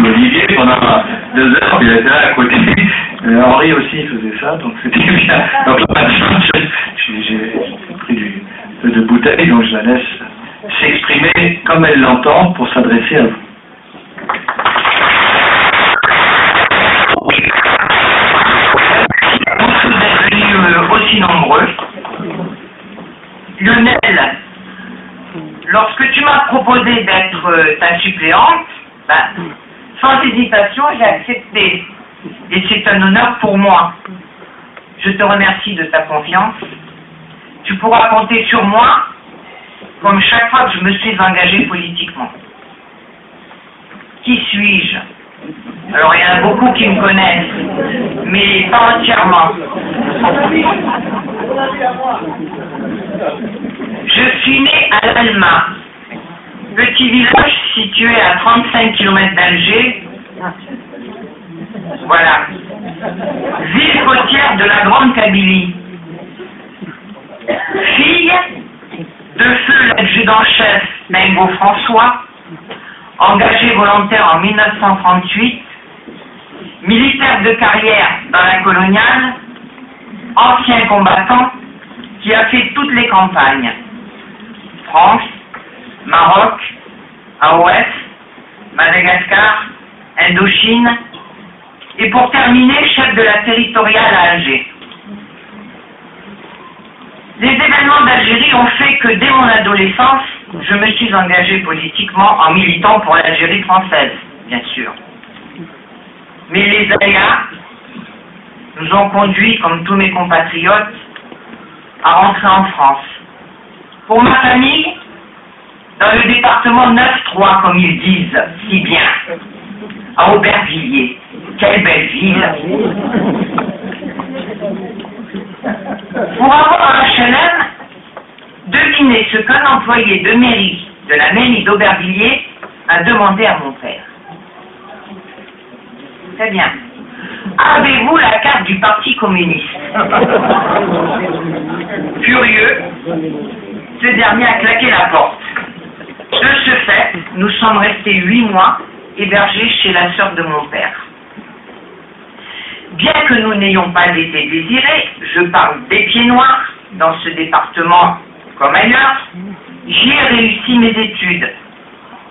Olivier, pendant 2 heures, il était là à côté. Henri aussi faisait ça, donc c'était bien. Donc là, j'ai pris peu de bouteille, donc je la laisse s'exprimer comme elle l'entend pour s'adresser à vous. Merci d'être venus aussi nombreux. Lionel, lorsque tu m'as proposé d'être ta suppléante, sans hésitation, j'ai accepté. Et c'est un honneur pour moi. Je te remercie de ta confiance. Tu pourras compter sur moi comme chaque fois que je me suis engagé politiquement. Qui suis-je? Alors il y en a beaucoup qui me connaissent, mais pas entièrement. Je suis né à l'Alma, petit village situé à 35 km d'Alger. Voilà. Ville côtière de la Grande Kabylie. Fille de feu l'adjudant-chef Mengo François, engagé volontaire en 1938, militaire de carrière dans la coloniale, ancien combattant qui a fait toutes les campagnes. France, Maroc, AOF, Madagascar, Indochine, et pour terminer, chef de la territoriale à Alger. Les événements d'Algérie ont fait que dès mon adolescence, je me suis engagé politiquement en militant pour l'Algérie française, bien sûr. Mais les aléas nous ont conduits, comme tous mes compatriotes, à rentrer en France. Pour ma famille, dans le département 9-3, comme ils disent si bien, à Aubervilliers. Quelle belle ville! Pour avoir un HLM, devinez ce qu'un employé de mairie, de la mairie d'Aubervilliers, a demandé à mon père. Très bien. Avez-vous la carte du Parti communiste? Furieux, ce dernier a claqué la porte. De ce fait, nous sommes restés 8 mois hébergés chez la sœur de mon père. Bien que nous n'ayons pas été désirés, je parle des pieds noirs, dans ce département comme ailleurs, j'y ai réussi mes études.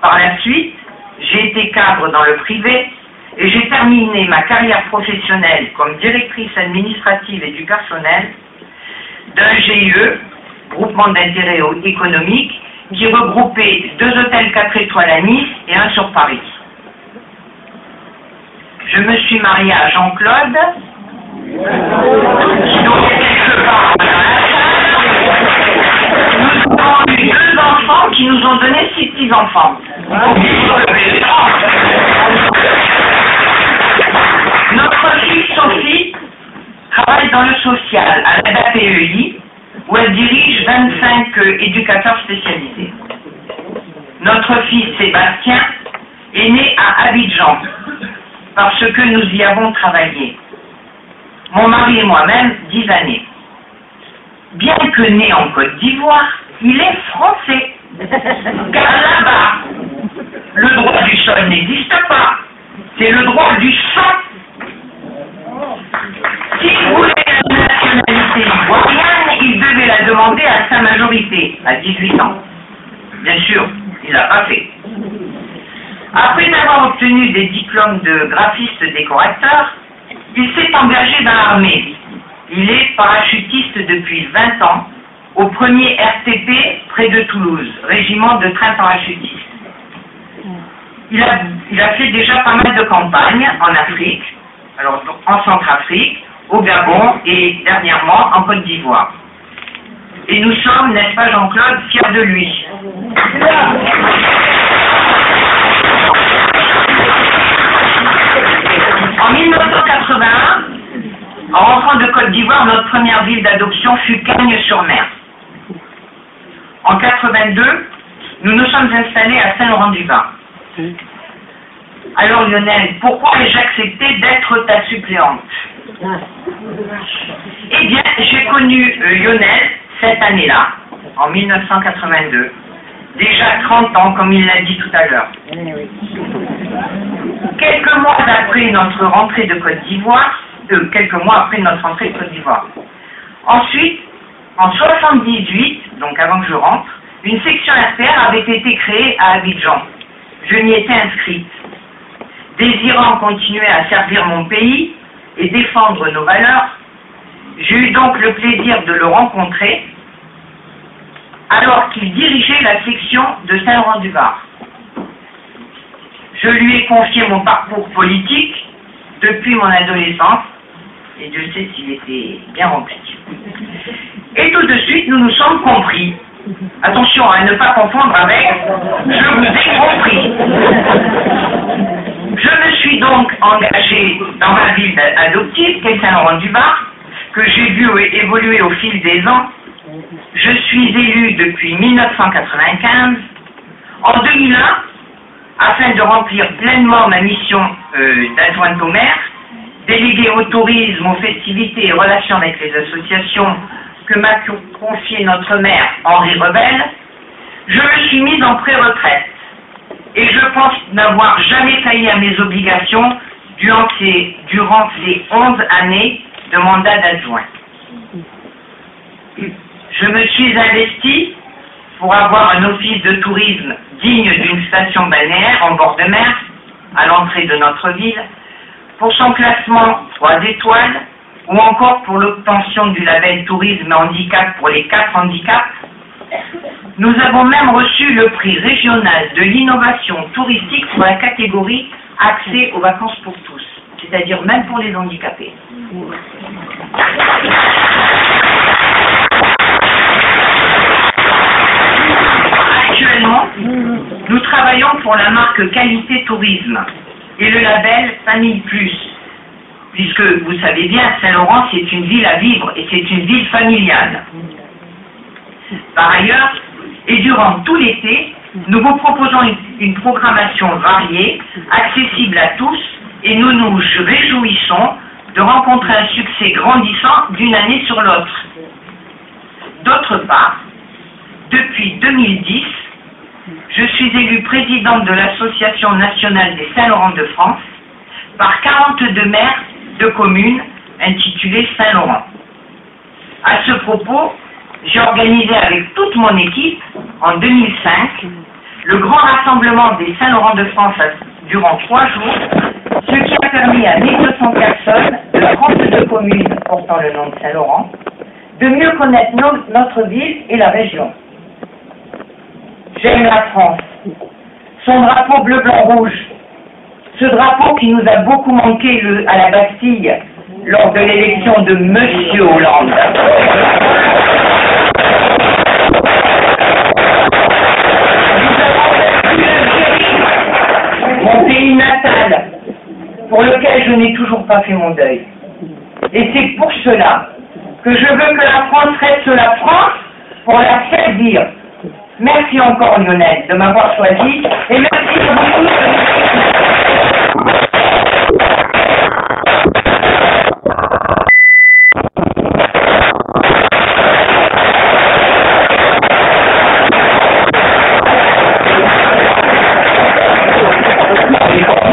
Par la suite, j'ai été cadre dans le privé et j'ai terminé ma carrière professionnelle comme directrice administrative et du personnel d'un GIE, groupement d'intérêt économique, qui regroupait 2 hôtels 4 étoiles à Nice et 1 sur Paris. Je me suis mariée à Jean-Claude, qui doit être quelque part dans la salle. Nous avons eu 2 enfants qui nous ont donné 6 petits-enfants. Notre fille Sophie travaille dans le social à l'ADAPEI, où elle dirige 25 éducateurs spécialisés. Notre fils Sébastien est né à Abidjan, parce que nous y avons travaillé. Mon mari et moi-même, 10 années. Bien que né en Côte d'Ivoire, il est français. Car là-bas, le droit du sol n'existe pas. C'est le droit du sang. S'il voulait la nationalité ivoirienne, il devait la demander à sa majorité, à 18 ans. Bien sûr, il l'a pas fait. Après avoir obtenu des diplômes de graphiste décorateur, il s'est engagé dans l'armée. Il est parachutiste depuis 20 ans au 1er RTP près de Toulouse, régiment de train parachutiste. Il a fait déjà pas mal de campagnes en Afrique, alors en Centrafrique, au Gabon et dernièrement en Côte d'Ivoire. Et nous sommes, n'est-ce pas Jean-Claude, fiers de lui. En 1981, en rentrant de Côte d'Ivoire, notre première ville d'adoption fut Cagnes-sur-Mer. En 82, nous nous sommes installés à Saint-Laurent-du-Bain. Alors Lionel, pourquoi ai-je accepté d'être ta suppléante? Eh bien, j'ai connu Lionel cette année-là, en 1982. Déjà 30 ans, comme il l'a dit tout à l'heure. Quelques mois après notre rentrée de Côte d'Ivoire, Ensuite, en 78, donc avant que je rentre, une section RPR avait été créée à Abidjan. Je m'y étais inscrite. Désirant continuer à servir mon pays et défendre nos valeurs, j'ai eu donc le plaisir de le rencontrer alors qu'il dirigeait la section de Saint-Laurent-du-Var. Je lui ai confié mon parcours politique depuis mon adolescence, et Dieu sait s'il était bien rempli. Et tout de suite, nous nous sommes compris. Attention à ne pas confondre avec « je vous ai compris ». Je me suis donc engagée dans ma ville adoptive, qu'est Saint-Laurent-du-Var, que j'ai vu évoluer au fil des ans. Je suis élue depuis 1995. En 2001, afin de remplir pleinement ma mission d'adjointe au maire, déléguée au tourisme, aux festivités et relations avec les associations que m'a confié notre maire Henri Rebelle, je me suis mise en pré-retraite. Et je pense n'avoir jamais failli à mes obligations durant ces 11 années de mandat d'adjoint. Je me suis investie pour avoir un office de tourisme digne d'une station balnéaire en bord de mer, à l'entrée de notre ville, pour son classement 3 étoiles, ou encore pour l'obtention du label tourisme handicap pour les 4 handicaps. Nous avons même reçu le prix régional de l'innovation touristique pour la catégorie accès aux vacances pour tous, c'est-à-dire même pour les handicapés. Actuellement, nous travaillons pour la marque Qualité Tourisme et le label Famille Plus, puisque vous savez bien, Saint-Laurent, c'est une ville à vivre et c'est une ville familiale. Par ailleurs, et durant tout l'été, nous vous proposons une programmation variée, accessible à tous, et nous nous réjouissons de rencontrer un succès grandissant d'une année sur l'autre. D'autre part, depuis 2010, je suis élue présidente de l'Association nationale des Saint-Laurent de France par 42 maires de communes intitulées Saint-Laurent. À ce propos, j'ai organisé avec toute mon équipe, en 2005, le grand rassemblement des Saint-Laurent de France durant 3 jours, ce qui a permis à 1200 personnes de 32 communes portant le nom de Saint-Laurent de mieux connaître notre ville et la région. J'aime la France, son drapeau bleu-blanc-rouge, ce drapeau qui nous a beaucoup manqué à la Bastille lors de l'élection de Monsieur Hollande. Mon pays natal, pour lequel je n'ai toujours pas fait mon deuil. Et c'est pour cela que je veux que la France reste la France pour la servir. Merci encore Lionel de m'avoir choisi et merci à vous tous.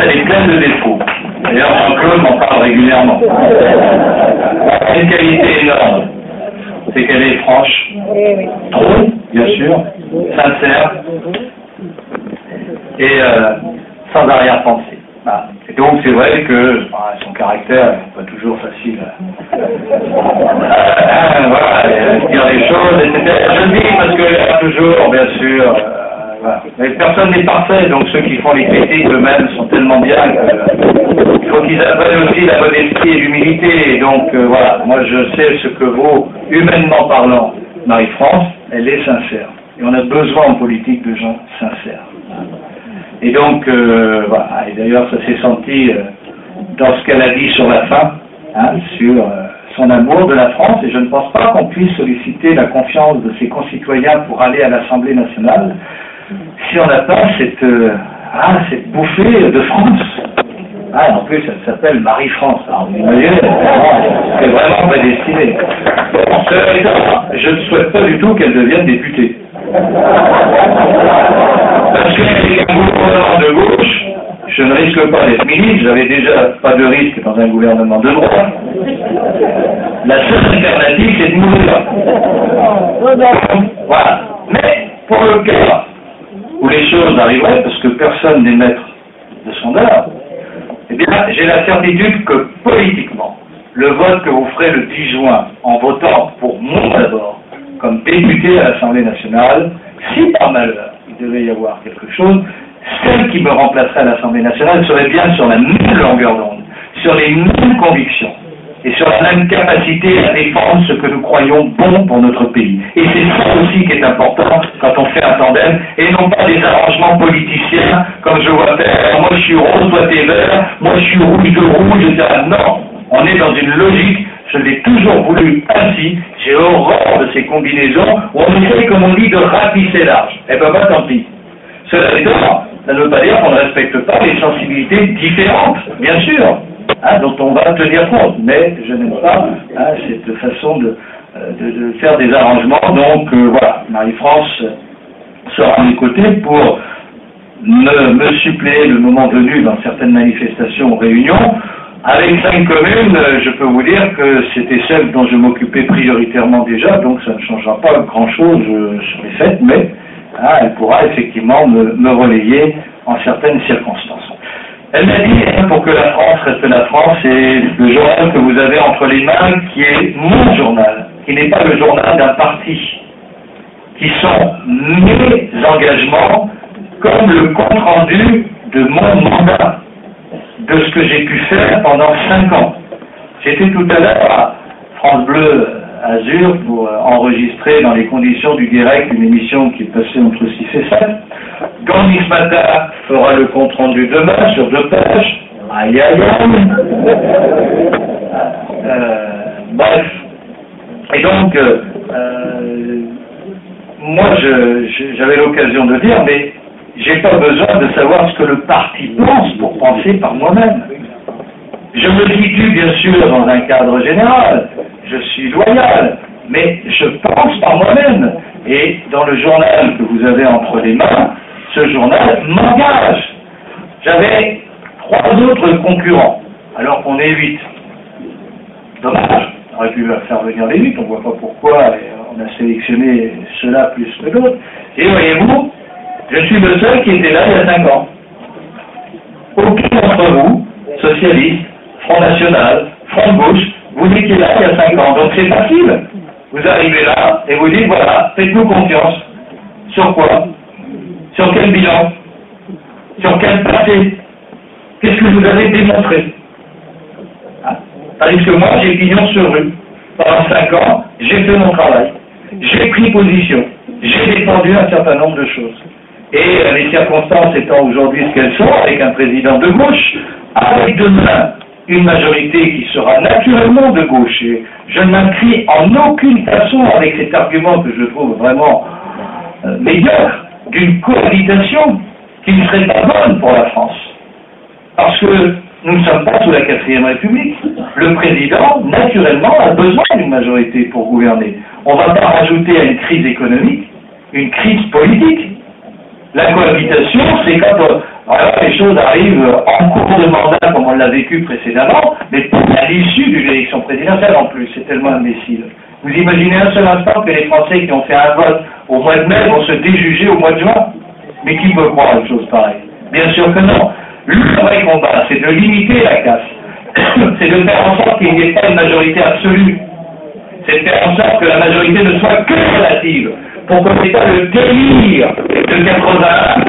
Elle est pleine de défauts. D'ailleurs, Jean-Claude m'en parle régulièrement. Une qualité énorme, c'est qu'elle est franche, trop, bien sûr, sincère et sans arrière-pensée. Voilà. Et donc c'est vrai que son caractère n'est pas toujours facile voilà, dire les choses, etc. Je le dis parce qu'il y a toujours, bien sûr, voilà. Mais personne n'est parfait, donc ceux qui font les critiques eux-mêmes sont tellement bien qu'il faut qu'ils apprennent aussi la modestie et l'humilité. Et donc voilà, moi je sais ce que vaut, humainement parlant, Marie-France, elle est sincère. Et on a besoin en politique de gens sincères. Et donc, voilà, et d'ailleurs ça s'est senti dans ce qu'elle a dit sur la fin, hein, sur son amour de la France, et je ne pense pas qu'on puisse solliciter la confiance de ses concitoyens pour aller à l'Assemblée nationale si on n'a pas cette bouffée de France. Ah, en plus, elle s'appelle Marie-France. Alors, vous imaginez, c'est vraiment prédestiné. Cela étant, je ne souhaite pas du tout qu'elle devienne députée. Parce qu'avec un gouvernement de gauche, je ne risque pas d'être ministre, j'avais déjà pas de risque dans un gouvernement de droite. La seule alternative, c'est de mourir. Voilà. Mais, pour le cas où les choses arriveraient, parce que personne n'est maître de son œuvre, eh bien, j'ai la certitude que politiquement, le vote que vous ferez le 10 juin en votant pour moi d'abord, comme député à l'Assemblée nationale, si par malheur il devait y avoir quelque chose, celle qui me remplacerait à l'Assemblée nationale serait bien sur la même longueur d'onde, sur les mêmes convictions et sur la même capacité à défendre ce que nous croyons bon pour notre pays. Et c'est ça aussi qui est important quand on fait un tandem, et non pas des arrangements politiciens, comme je vois faire, moi je suis rose, toi t'es vert, moi je suis rouge de rouge, etc. Non, on est dans une logique, je l'ai toujours voulu ainsi, j'ai horreur de ces combinaisons, où on essaie, comme on dit, de ratisser large. Eh ben, tant pis. Cela étant, ça ne veut pas dire qu'on ne respecte pas les sensibilités différentes, bien sûr, dont on va tenir compte, mais je n'aime pas cette façon de faire des arrangements. Donc voilà, Marie-France sera à mes côtés pour me suppléer le moment venu dans certaines manifestations ou réunions. Avec 5 communes, je peux vous dire que c'était celle dont je m'occupais prioritairement déjà, donc ça ne changera pas grand-chose sur les faits, mais elle pourra effectivement me relayer en certaines circonstances. Elle m'a dit, pour que la France reste la France, c'est le journal que vous avez entre les mains qui est mon journal, qui n'est pas le journal d'un parti, qui sont mes engagements comme le compte-rendu de mon mandat, de ce que j'ai pu faire pendant 5 ans. J'étais tout à l'heure à France Bleu Azur pour enregistrer dans les conditions du direct une émission qui est passée entre 6 et 7. Gandhi ce matin fera le compte rendu demain sur 2 pages. Aïe aïe aïe. Bref. Et donc, moi j'avais l'occasion de dire, mais j'ai pas besoin de savoir ce que le parti pense pour penser par moi-même. Je me situe bien sûr dans un cadre général, je suis loyal, mais je pense par moi-même. Et dans le journal que vous avez entre les mains, ce journal m'engage. J'avais 3 autres concurrents, alors qu'on est 8. Dommage, on aurait pu faire venir les 8, on ne voit pas pourquoi on a sélectionné ceux-là plus que d'autres. Et voyez-vous, je suis le seul qui était là il y a 5 ans. Aucun d'entre vous, socialistes, Front National, Front de Gauche, vous étiez là il y a 5 ans. Donc c'est facile. Vous arrivez là et vous dites, voilà, faites-nous confiance. Sur quoi? Sur quel bilan? Sur quel passé? Qu'est-ce que vous avez démontré? Tandis que moi, j'ai pignon sur rue. Pendant 5 ans, j'ai fait mon travail. J'ai pris position. J'ai défendu un certain nombre de choses. Et les circonstances étant aujourd'hui ce qu'elles sont, avec un président de gauche, avec demain une majorité qui sera naturellement de gauche, et je ne m'inscris en aucune façon avec cet argument que je trouve vraiment médiocre, d'une cohabitation qui ne serait pas bonne pour la France. Parce que nous ne sommes pas sous la 4e République. Le président, naturellement, a besoin d'une majorité pour gouverner. On ne va pas rajouter à une crise économique une crise politique. La cohabitation, c'est quand les choses arrivent en cours de mandat, comme on l'a vécu précédemment, mais pas à l'issue d'une élection présidentielle en plus. C'est tellement imbécile. Vous imaginez un seul instant que les Français qui ont fait un vote au mois de mai vont se déjuger au mois de juin? Mais qui peut croire une chose pareille? Bien sûr que non. Le vrai combat, c'est de limiter la casse. C'est de faire en sorte qu'il n'y ait pas une majorité absolue. C'est de faire en sorte que la majorité ne soit que relative. Pour qu'on n'ait pas le délire de 81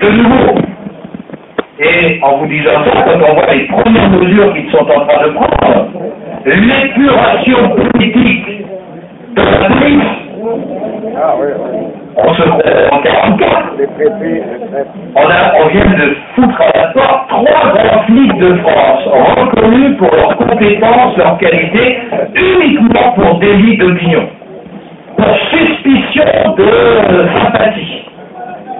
de nouveau. Et en vous disant ça, quand on voit les premières mesures qu'ils sont en train de prendre, l'épuration politique de la police, on se trouve en 44. On vient de foutre à la porte 3 grands flics de France, reconnus pour leurs compétences, leur qualité, uniquement pour délit d'opinion, pour suspicion de sympathie.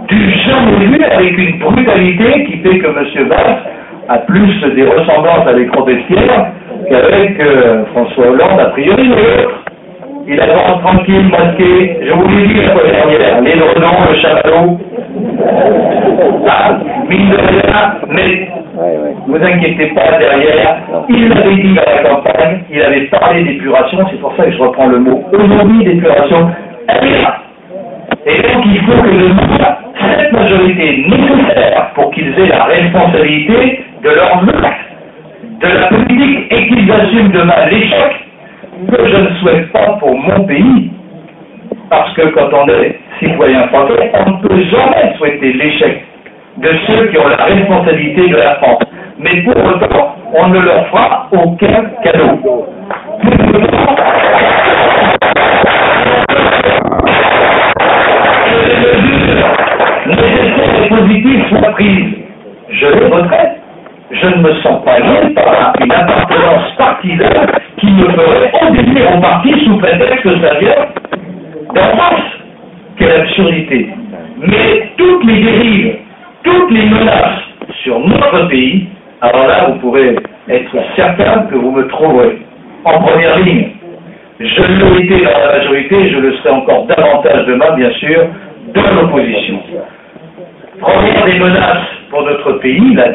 Du jamais vu, avec une brutalité qui fait que M. Valls a plus des ressemblances avec Robespierre qu'avec François Hollande, a priori, l'autre. Il avance tranquille, masqué, je vous l'ai dit la fois dernière, les Renan, le Chamallow, mine de rien, mais vous inquiétez pas, derrière, il l'avait dit dans la campagne, il avait parlé d'épuration, c'est pour ça que je reprends le mot, aujourd'hui d'épuration, elle est là. Et donc il faut que demain, cette majorité nécessaire pour qu'ils aient la responsabilité de leurs actes, de la politique, et qu'ils assument demain l'échec, que je ne souhaite pas pour mon pays, parce que quand on est citoyen français, on ne peut jamais souhaiter l'échec de ceux qui ont la responsabilité de la France. Mais pour autant, on ne leur fera aucun cadeau. Les positives soient prises. Je les voterai. Je ne me sens pas lié par une appartenance partisane qui me ferait obéir au parti sous prétexte que ça vient d'en France. Quelle absurdité. Mais toutes les dérives, toutes les menaces sur notre pays, alors là, vous pourrez être certain que vous me trouverez en première ligne. Je l'ai été dans la majorité, je le serai encore davantage demain, bien sûr, dans l'opposition. Première des menaces pour notre pays, la